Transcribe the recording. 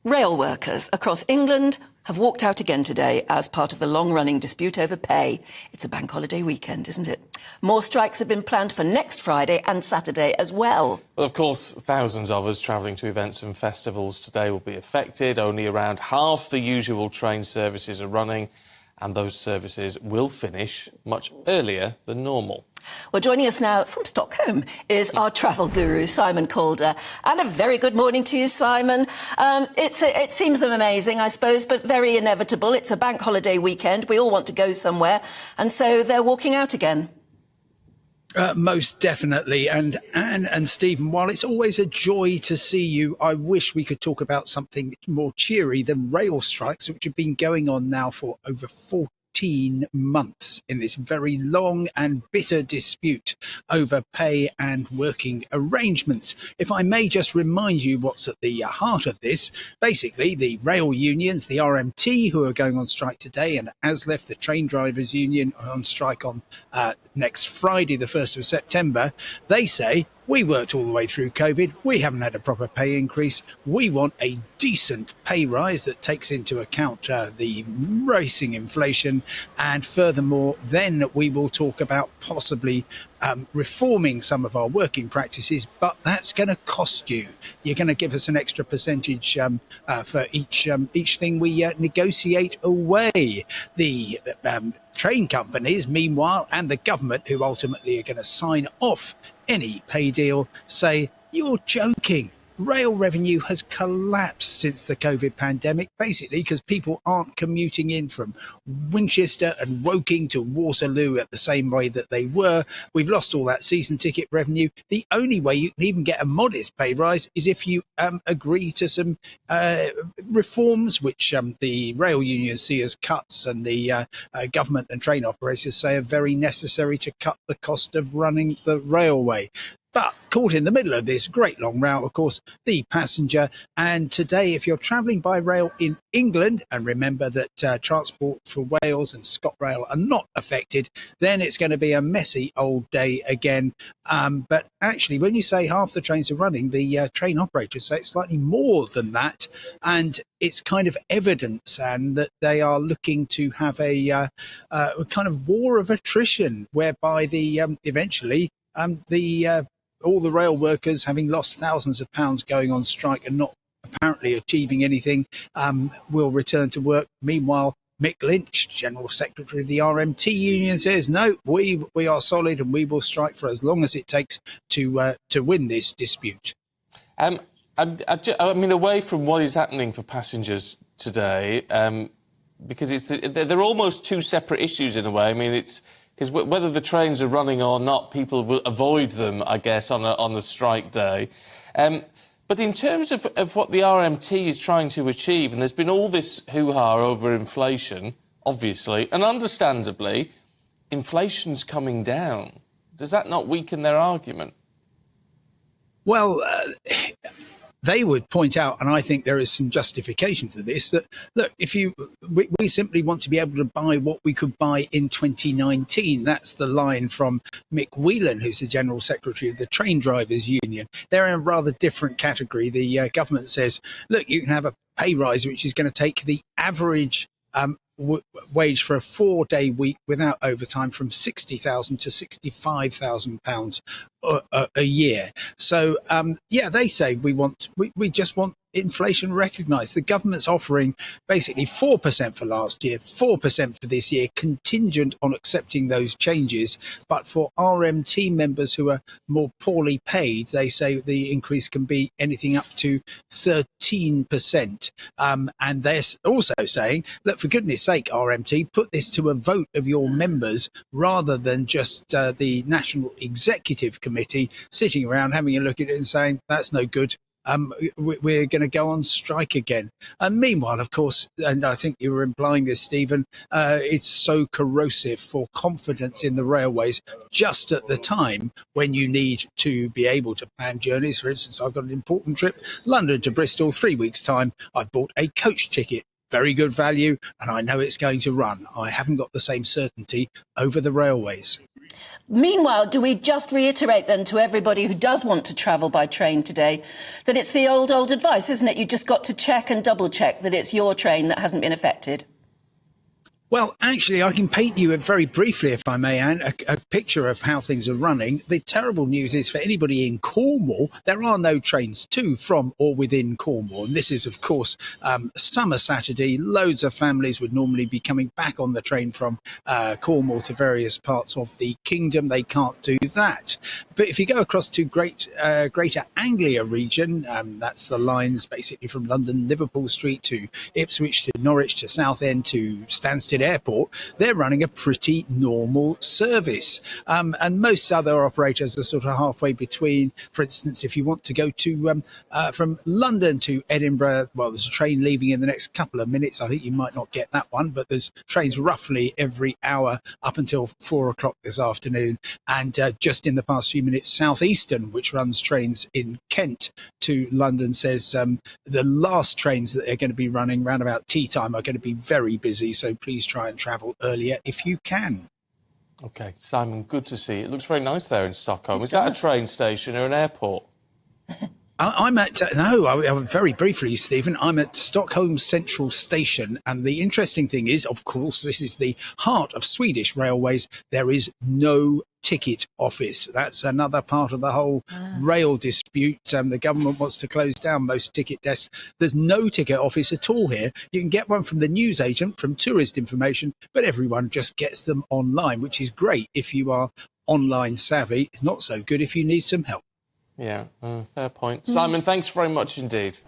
Rail workers across England have walked out again today as part of the long-running dispute over pay. It's a bank holiday weekend, isn't it? More strikes have been planned for next Friday and Saturday as well. Well, of course, thousands of us travelling to events and festivals today will be affected. Only around half the usual train services are running, and those services will finish much earlier than normal. Well, joining us now from Stockholm is our travel guru, Simon Calder. And a very good morning to you, Simon. It seems amazing, I suppose, but very inevitable. It's a bank holiday weekend. We all want to go somewhere. And so they're walking out again. Most definitely. And Anne and Stephen, while it's always a joy to see you, I wish we could talk about something more cheery than rail strikes, which have been going on now for over 14 months in this very long and bitter dispute over pay and working arrangements. If I may just remind you what's at the heart of this, basically the rail unions, the RMT, who are going on strike today, and ASLEF, the train drivers union, are on strike on next Friday, the 1st of September. They say, we worked all the way through COVID. We haven't had a proper pay increase. We want a decent pay rise that takes into account the racing inflation. And furthermore, then we will talk about possibly reforming some of our working practices, but that's going to cost you. You're going to give us an extra percentage for each thing we negotiate away. The train companies, meanwhile, and the government, who ultimately are going to sign off any pay deal, say, you're joking. Rail revenue has collapsed since the COVID pandemic, basically because people aren't commuting in from Winchester and Woking to Waterloo at the same way that they were. We've lost all that season ticket revenue. The only way you can even get a modest pay rise is if you agree to some reforms, which the rail unions see as cuts, and the government and train operators say are very necessary to cut the cost of running the railway. But caught in the middle of this great long route, of course, the passenger. And today, if you're travelling by rail in England, and remember that Transport for Wales and ScotRail are not affected, then it's going to be a messy old day again. But actually, when you say half the trains are running, the train operators say it's slightly more than that. And it's kind of evidence, and that they are looking to have a kind of war of attrition, whereby eventually all the rail workers, having lost thousands of pounds going on strike and not apparently achieving anything, will return to work. Meanwhile, Mick Lynch, General Secretary of the RMT union, says, no, we are solid and we will strike for as long as it takes to win this dispute. I mean, away from what is happening for passengers today, because they're almost two separate issues in a way. I mean, it's because whether the trains are running or not, people will avoid them, I guess, on a strike day. But in terms of what the RMT is trying to achieve, and there's been all this hoo-ha over inflation, obviously, and understandably, inflation's coming down. Does that not weaken their argument? Well, they would point out, and I think there is some justification to this, that, look, we simply want to be able to buy what we could buy in 2019. That's the line from Mick Whelan, who's the General Secretary of the Train Drivers Union. They're in a rather different category. The government says, look, you can have a pay rise, which is going to take the average wage for a 4-day week without overtime from £60,000 to £65,000 a year. So, they say we just want inflation recognised. The government's offering basically 4% for last year, 4% for this year, contingent on accepting those changes. But for RMT members who are more poorly paid, they say the increase can be anything up to 13%. And they're also saying, look, for goodness sake, RMT, put this to a vote of your members rather than just the National Executive Committee sitting around having a look at it and saying, that's no good. We're going to go on strike again. And meanwhile, of course, and I think you were implying this, Stephen, it's so corrosive for confidence in the railways just at the time when you need to be able to plan journeys. For instance, I've got an important trip, London to Bristol, 3 weeks' time. I bought a coach ticket very good value, and I know it's going to run. I haven't got the same certainty over the railways. Meanwhile, do we just reiterate then to everybody who does want to travel by train today that it's the old advice, isn't it? You just got to check and double check that it's your train that hasn't been affected. Well, actually, I can paint you very briefly, if I may, Anne, a picture of how things are running. The terrible news is for anybody in Cornwall, there are no trains to, from or within Cornwall. And this is, of course, summer Saturday. Loads of families would normally be coming back on the train from Cornwall to various parts of the kingdom. They can't do that. But if you go across to Greater Anglia region, that's the lines basically from London, Liverpool Street to Ipswich to Norwich to Southend to Stansted Airport, they're running a pretty normal service. And most other operators are sort of halfway between. For instance, if you want to go to from London to Edinburgh, well, there's a train leaving in the next couple of minutes. I think you might not get that one, but there's trains roughly every hour up until 4 o'clock this afternoon. And just in the past few minutes, Southeastern, which runs trains in Kent to London, says the last trains that they're going to be running round about tea time are going to be very busy. So please try and travel earlier if you can. OK, Simon, good to see you. It looks very nice there in Stockholm. Is that a train station or an airport? I'm very briefly, Stephen, I'm at Stockholm Central Station. And the interesting thing is, of course, this is the heart of Swedish railways. There is no ticket office. That's another part of the whole rail dispute. The government wants to close down most ticket desks. There's no ticket office at all here. You can get one from the newsagent, from tourist information, but everyone just gets them online, which is great if you are online savvy. It's not so good if you need some help. Yeah, fair point. Simon, thanks very much indeed.